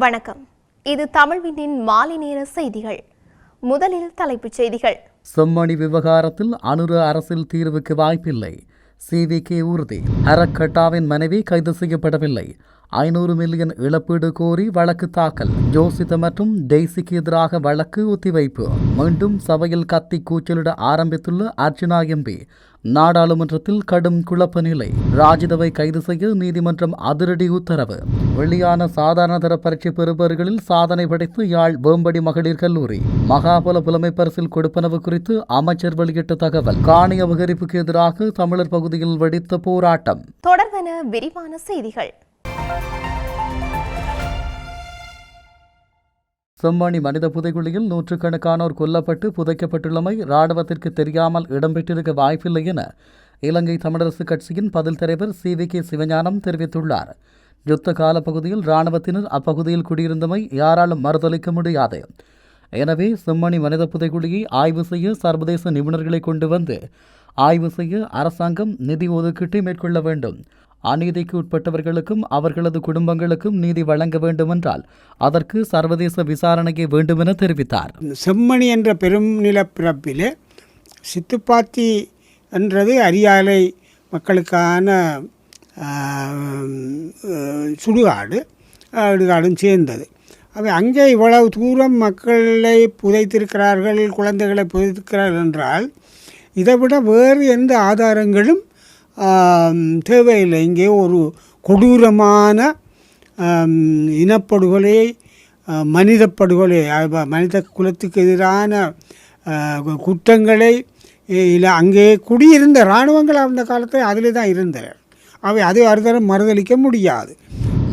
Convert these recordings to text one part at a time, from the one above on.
வணக்கம். இது தமிழ்வினின் மாலை நேர செய்திகள். முதலில் தலைப்புச் செய்திகள். செம்மணி விவகாரத்தில் அனுர அரசில் தீர்வுக்கு வாய்ப்பில்லை. CVK உறுதி. அரக்கட்டாவின் மனைவி கைது செய்யப்படவில்லை. 500 மில்லியன் இழப்பீடு கோரி வழக்கு தாக்கல். ஜோசித மற்றும் டெய்சிக்கு எதிராக வழக்கு ஒத்திவைப்பு. மீண்டும் சபையில் கத்தி கூச்சலிட ஆரம்பித்துள்ள அர்ச்சுனா MP. நாடாளுமன்றத்தில் கடும் குழப்ப நிலை. ராஜிதவை கைது செய்ய நீதிமன்றம் அதிரடி உத்தரவு. வெளியான சாதாரண தர பரீட்சை பெறுபவர்களில் சாதனை படைத்து யாழ் வேம்படி மகளிர் கல்லூரி. மகாபல புலமை பரிசில் கொடுப்பனவு குறித்து அமைச்சர் வெளியிட்ட தகவல். காணி அபகரிப்புக்கு எதிராக தமிழர் பகுதியில் வெடித்த போராட்டம். தொடர்வன விரிவான செய்திகள். செம்மணி மனித புதைகுழியில் நூற்றுக்கணக்கானோர் கொல்லப்பட்டு புதைக்கப்பட்டுள்ளமை இராணுவத்திற்கு தெரியாமல் இடம்பெற்றிருக்க வாய்ப்பில்லை என இலங்கை தமிழரசுக் கட்சியின் பதில் தலைவர் CVK சிவஞானம் தெரிவித்துள்ளார். யுத்த கால பகுதியில் இராணுவத்தினர் அப்பகுதியில் குடியிருந்தமை யாராலும் மறுதளிக்க முடியாது. எனவே செம்மணி மனித புதைகுழியை ஆய்வு செய்ய சர்வதேச நிபுணர்களை கொண்டு வந்து ஆய்வு செய்ய அரசாங்கம் நிதி ஒதுக்கீட்டை மேற்கொள்ள வேண்டும். அநீதிக்கு உட்பட்டவர்களுக்கும் அவர்களது குடும்பங்களுக்கும் நீதி வழங்க வேண்டுமென்றால் அதற்கு சர்வதேச விசாரணையே வேண்டுமென தெரிவித்தார். செம்மணி என்ற பெரும் நிலப்பிறப்பிலே சித்துப்பாத்தி என்றது அரியாலை மக்களுக்கான சுடுகாடும் சேர்ந்தது. அவை அங்கே இவ்வளவு தூரம் மக்களை புதைத்திருக்கிறார்கள், குழந்தைகளை புதைத்திருக்கிறார்கள் என்றால் இதைவிட வேறு எந்த ஆதாரங்களும் தேவையில்லை. இங்கே ஒரு கொடூரமான இனப்படுகொலை, மனித படுகொலை, மனித குலத்துக்கு எதிரான குற்றங்களை இல்லை அங்கே குடியிருந்த இராணுவங்கள் அந்த காலத்தில் அதில் தான் இருந்தனர். அவை அதை அறுதரம் மறுதளிக்க முடியாது.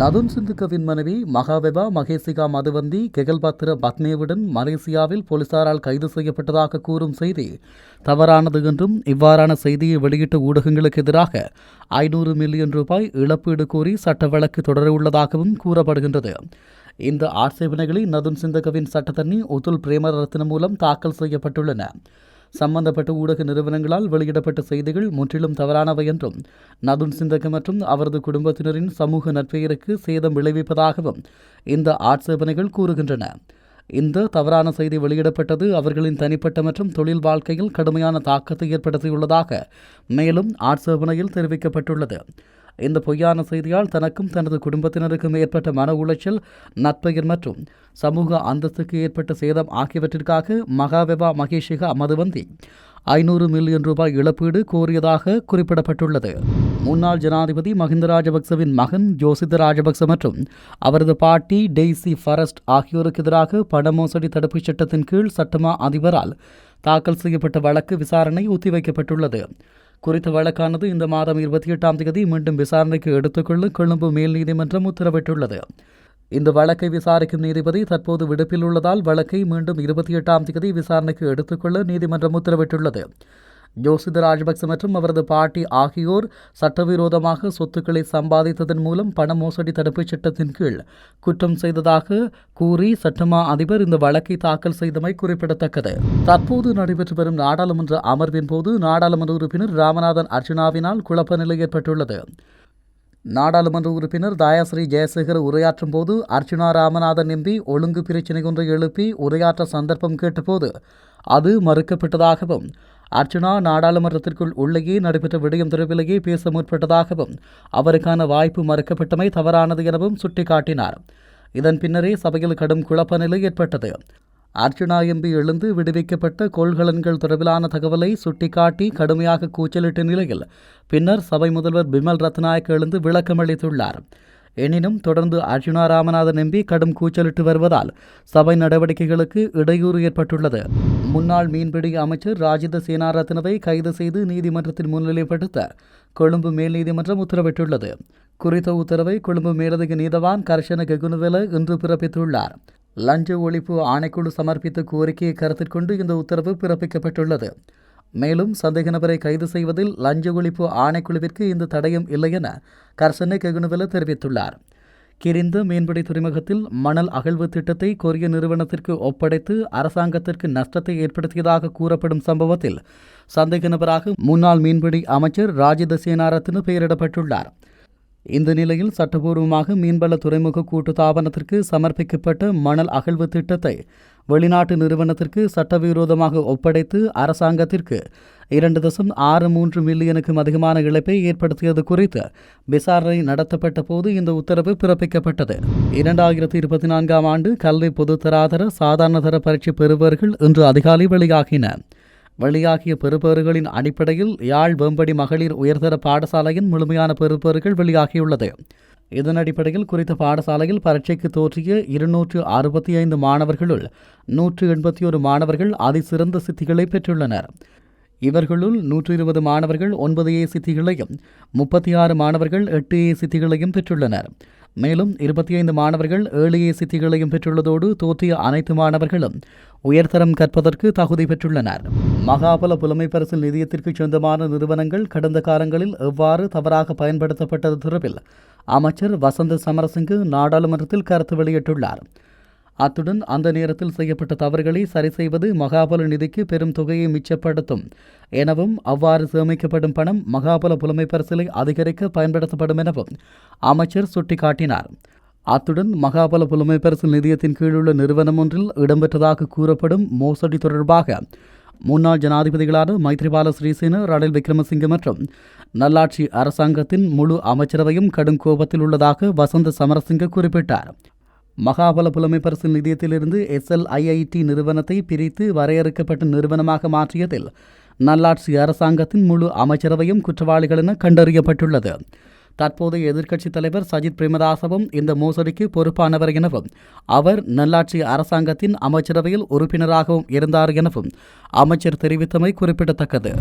நதுன் சிந்துகவின் மனைவி மகாவெபா மகேசிகா மதுவந்தி கெகல்பத்ர பத்மேவுடன் மலேசியாவில் போலீசாரால் கைது செய்யப்பட்டதாக கூறும் செய்தி தவறானது என்றும் இவ்வாறான செய்தியை வெளியிட்ட ஊடகங்களுக்கு எதிராக 500 மில்லியன் ரூபாய் இழப்பீடு கோரி சட்ட வழக்கு தொடரவுள்ளதாகவும் கூறப்படுகின்றது. இந்த ஆட்சேபனைகளை நதுன் சிந்தகவின் சட்டத்தரணி உதுல் பிரேமரத்ன மூலம் தாக்கல் செய்யப்பட்டுள்ளன. சம்பந்தப்பட்ட ஊடக நிறுவனங்களால் வெளியிடப்பட்ட செய்திகள் முற்றிலும் தவறானவை என்றும் நதுன் சிந்தக மற்றும் அவரது குடும்பத்தினரின் சமூக நற்பெயருக்கு சேதம் விளைவிப்பதாகவும் இந்த ஆட்சேபனைகள் கூறுகின்றன. இந்த தவறான செய்தி வெளியிடப்பட்டது அவர்களின் தனிப்பட்ட மற்றும் தொழில் வாழ்க்கையில் கடுமையான தாக்கத்தை ஏற்படுத்தியுள்ளதாக மேலும் ஆட்சேபனையில் தெரிவிக்கப்பட்டுள்ளது. இந்த பொய்யான செய்தியால் தனக்கும் தனது குடும்பத்தினருக்கும் ஏற்பட்ட மன உளைச்சல், நற்பெயர் மற்றும் சமூக அந்தஸ்துக்கு ஏற்பட்ட சேதம் ஆகியவற்றிற்காக மகாவெபா மகேஷிகா மதுவந்தி 500 மில்லியன் ரூபாய் இழப்பீடு கோரியதாக குறிப்பிடப்பட்டுள்ளது. முன்னாள் ஜனாதிபதி மஹிந்த ராஜபக்சவின் மகன் ஜோசித ராஜபக்ச மற்றும் அவரது பாட்டி டெய்சி ஃபரஸ்ட் ஆகியோருக்கு எதிராக பண மோசடி தடுப்புச் சட்டத்தின் கீழ் சட்டமா அதிபரால் தாக்கல் செய்யப்பட்ட வழக்கு விசாரணை ஒத்திவைக்கப்பட்டுள்ளது. குறித்த வழக்கானது இந்த மாதம் 28ஆம் தேதி மீண்டும் விசாரணைக்கு எடுத்துக்கொள்ள கொழும்பு மேல் நீதிமன்றம் உத்தரவிட்டுள்ளது. இந்த வழக்கை விசாரிக்கும் நீதிபதி தற்போது விடுப்பில் உள்ளதால் வழக்கை மீண்டும் 28ஆம் தேதி விசாரணைக்கு எடுத்துக்கொள்ள நீதிமன்றம் உத்தரவிட்டுள்ளது. ஜோசித ராஜபக்ச மற்றும் அவரது பாட்டி ஆகியோர் சட்டவிரோதமாக சொத்துக்களை சம்பாதித்ததன் மூலம் பண மோசடி தடுப்புச் சட்டத்தின் கீழ் குற்றம் செய்ததாக கூறி சட்டமா அதிபர் இந்த வழக்கை தாக்கல் செய்தமை குறிப்பிடத்தக்கது. தற்போது நடைபெற்று வரும் நாடாளுமன்ற அமர்வின் போது நாடாளுமன்ற உறுப்பினர் ராமநாதன் அர்ச்சுனாவினால் குழப்ப நிலை ஏற்பட்டுள்ளது. நாடாளுமன்ற உறுப்பினர் தயாஸ்ரீ ஜெயசேகர் உரையாற்றும் போது அர்ச்சுனா ராமநாதன் MP ஒழுங்கு பிரச்சினை ஒன்றை எழுப்பி உரையாற்ற சந்தர்ப்பம் கேட்டபோது அது மறுக்கப்பட்டதாகவும் அர்ச்சுனா நாடாளுமன்றத்திற்குள் உள்ளேயே நடைபெற்ற விடயம் தொடர்பிலேயே பேச முற்பட்டதாகவும் அவருக்கான வாய்ப்பு மறுக்கப்பட்டமை தவறானது எனவும் சுட்டிக்காட்டினார். இதன் பின்னரே சபையில் கடும் குழப்ப நிலை ஏற்பட்டது. அர்ச்சுனா MP எழுந்து விடுவிக்கப்பட்ட கொள்கலன்கள் தொடர்பிலான தகவலை சுட்டிக்காட்டி கடுமையாக கூச்சலிட்ட நிலையில் பின்னர் சபை முதல்வர் பிமல் ரத்நாயக் எழுந்து விளக்கமளித்துள்ளார். எனினும் தொடர்ந்து அர்ச்சுனா ராமநாதன் MP கடும் கூச்சலிட்டு வருவதால் சபை நடவடிக்கைகளுக்கு இடையூறு ஏற்பட்டுள்ளது. முன்னாள் மீன்பிடி அமைச்சர் ராஜித சேனாரத்னவை கைது செய்து நீதிமன்றத்தில் முன்னிலைப்படுத்த கொழும்பு மேல் நீதிமன்றம் உத்தரவிட்டுள்ளது. குறித்த உத்தரவை கொழும்பு மேலதிக நீதவான் கர்ஷன கெகுனுவெல இன்று பிறப்பித்துள்ளார். லஞ்ச ஒழிப்பு ஆணைக்குழு சமர்ப்பித்த கோரிக்கையை கருத்தில் கொண்டு இந்த உத்தரவு பிறப்பிக்கப்பட்டுள்ளது. மேலும் சந்தேக நபரை கைது செய்வதில் லஞ்ச ஒழிப்பு ஆணைக்குழுவிற்கு இந்த தடயம் இல்லை என கர்சன கெகுனுவெல தெரிவித்துள்ளார். கிரிந்த மீன்பிடி துறைமுகத்தில் மணல் அகழ்வு திட்டத்தை கொரிய நிறுவனத்திற்கு ஒப்படைத்து அரசாங்கத்திற்கு நஷ்டத்தை ஏற்படுத்தியதாக கூறப்படும் சம்பவத்தில் சந்தேக நபராக முன்னாள் மீன்பிடி அமைச்சர் ராஜித சேனாரத்ன பெயரிடப்பட்டுள்ளார். இந்த நிலையில் சட்டபூர்வமாக மீன்வள துறைமுக கூட்டுத்தாபனத்திற்கு சமர்ப்பிக்கப்பட்ட மணல் அகழ்வு திட்டத்தை வெளிநாட்டு நிறுவனத்திற்கு சட்டவிரோதமாக ஒப்படைத்து அரசாங்கத்திற்கு 2.63 மில்லியனுக்கும் அதிகமான இழப்பை ஏற்படுத்தியது குறித்து விசாரணை நடத்தப்பட்ட போது இந்த உத்தரவு பிறப்பிக்கப்பட்டது. 2024ஆம் ஆண்டு கல்வி பொதுத்தராதர சாதாரணதர பரீட்சை பெறுபவர்கள் இன்று அதிகாலை வெளியாகிய பெறுபவர்களின் அடிப்படையில் யாழ் வேம்படி மகளிர் உயர்தர பாடசாலையின் முழுமையான பெறுபவர்கள் வெளியாகியுள்ளது. இதன் அடிப்படையில் குறித்த பாடசாலையில் பரீட்சைக்கு தோற்றிய 265 மாணவர்களுள் 181 மாணவர்கள் அதிசிறந்த சித்திகளை பெற்றுள்ளனர். இவர்களுள் 120 மாணவர்கள் 9A சித்திகளையும் 36 மாணவர்கள் 8A சித்திகளையும் பெற்றுள்ளனர். மேலும் 25 மாணவர்கள் 7A சித்திகளையும் பெற்றுள்ளதோடு தோற்றிய அனைத்து மாணவர்களும் உயர்தரம் கற்பதற்கு தகுதி பெற்றுள்ளனர். மகாபல புலமைப்பரிசில் நிதியத்திற்கு சொந்தமான நிறுவனங்கள் கடந்த காலங்களில் எவ்வாறு தவறாக பயன்படுத்தப்பட்டது தொடர்பில் அமைச்சர் வசந்த சமரசிங்க நாடாளுமன்றத்தில் கருத்து வெளியிட்டுள்ளார். அத்துடன் அந்த நேரத்தில் செய்யப்பட்ட தவறுகளை சரி செய்வது மகாபல நிதிக்கு பெரும் தொகையை மிச்சப்படுத்தும் எனவும் அவ்வாறு சேமிக்கப்படும் பணம் மகாபல புலமைப்பரிசிலை அதிகரிக்க பயன்படுத்தப்படும் எனவும் அமைச்சர் சுட்டிக்காட்டினார். அத்துடன் மகாபல புலமைப்பரிசில் நிதியத்தின் கீழுள்ள நிறுவனம் ஒன்றில் இடம்பெற்றதாக கூறப்படும் மோசடி தொடர்பாக முன்னாள் ஜனாதிபதிகளான மைத்ரிபால சிறிசேன, ரணில் விக்ரமசிங்க மற்றும் நல்லாட்சி அரசாங்கத்தின் முழு அமைச்சரவையும் கடும் கோபத்தில் வசந்த சமரசிங்க குறிப்பிட்டார். மகாபல புலமைப்பரிசில் நிதியத்திலிருந்து SLIIT நிறுவனத்தை பிரித்து வரையறுக்கப்பட்ட நிறுவனமாக மாற்றியதில் நல்லாட்சி அரசாங்கத்தின் முழு அமைச்சரவையும் குற்றவாளிகள் என கண்டறியப்பட்டுள்ளது. தற்போதைய எதிர்க்கட்சித் தலைவர் சஜித் பிரேமதாசவும் இந்த மோசடிக்கு பொறுப்பானவர் எனவும் அவர் நல்லாட்சி அரசாங்கத்தின் அமைச்சரவையில் உறுப்பினராகவும் இருந்தார் எனவும் அமைச்சர் தெரிவித்தமை குறிப்பிடத்தக்கது.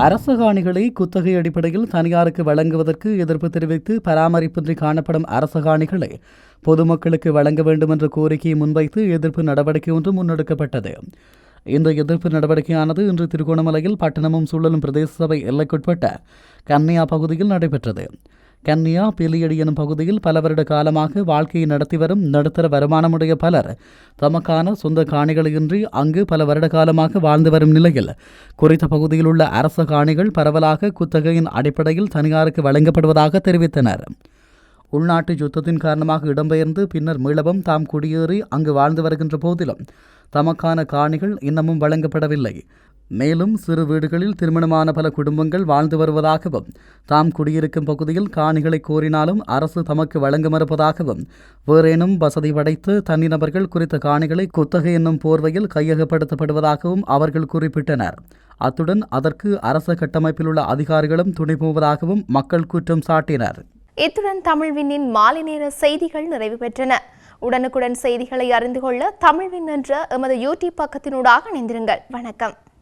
அரசு காணிகளை குத்தகை அடிப்படையில் தனியாருக்கு வழங்குவதற்கு எதிர்ப்பு தெரிவித்து பராமரிப்பின்றி காணப்படும் அரசு காணிகளை பொதுமக்களுக்கு வழங்க வேண்டும் என்ற கோரிக்கையை முன்வைத்து எதிர்ப்பு நடவடிக்கை ஒன்று முன்னெடுக்கப்பட்டது. இந்த எதிர்ப்பு நடவடிக்கையானது இன்று திருகோணமலையில் பட்டணமும் சூழலும் பிரதேச சபை எல்லைக்குட்பட்ட கன்னியா பகுதியில் நடைபெற்றது. கன்னியா பிலியடி எனும் பகுதியில் பல வருட காலமாக வாழ்க்கையை நடத்தி வரும் நடுத்தர வருமானமுடைய பலர் தமக்கான சொந்த காணிகளின்றி அங்கு பல வருட காலமாக வாழ்ந்து வரும் நிலையில் குறித்த பகுதியில் உள்ள அரச காணிகள் பரவலாக குத்தகையின் அடிப்படையில் தனியாருக்கு வழங்கப்படுவதாக தெரிவித்தனர். உள்நாட்டு யுத்தத்தின் காரணமாக இடம்பெயர்ந்து பின்னர் மீளவும் தாம் குடியேறி அங்கு வாழ்ந்து வருகின்ற போதிலும் தமக்கான காணிகள் இன்னமும் வழங்கப்படவில்லை. மேலும் சிறு வீடுகளில் திருமணமான பல குடும்பங்கள் வாழ்ந்து வருவதாகவும் தாம் குடியிருக்கும் பகுதியில் காணிகளை கோரினாலும் அரசு தமக்கு வழங்க மறுப்பதாகவும் வேறேனும் வசதி படைத்து தனிநபர்கள் குறித்த காணிகளை குத்தகை என்னும் போர்வையில் கையகப்படுத்தப்படுவதாகவும் அவர்கள் குறிப்பிட்டனர். அத்துடன் அதற்கு அரச கட்டமைப்பில் உள்ள அதிகாரிகளும் துணை போவதாகவும் மக்கள் குற்றம் சாட்டினர். இத்துடன் தமிழ்விண்ணின் மாலை நேர செய்திகள் நிறைவு பெற்றன. உடனுக்குடன் செய்திகளை அறிந்து கொள்ள தமிழ்வின் என்ற எமது யூடியூப் பக்கத்தினூடாக இணைந்திருங்கள். வணக்கம்.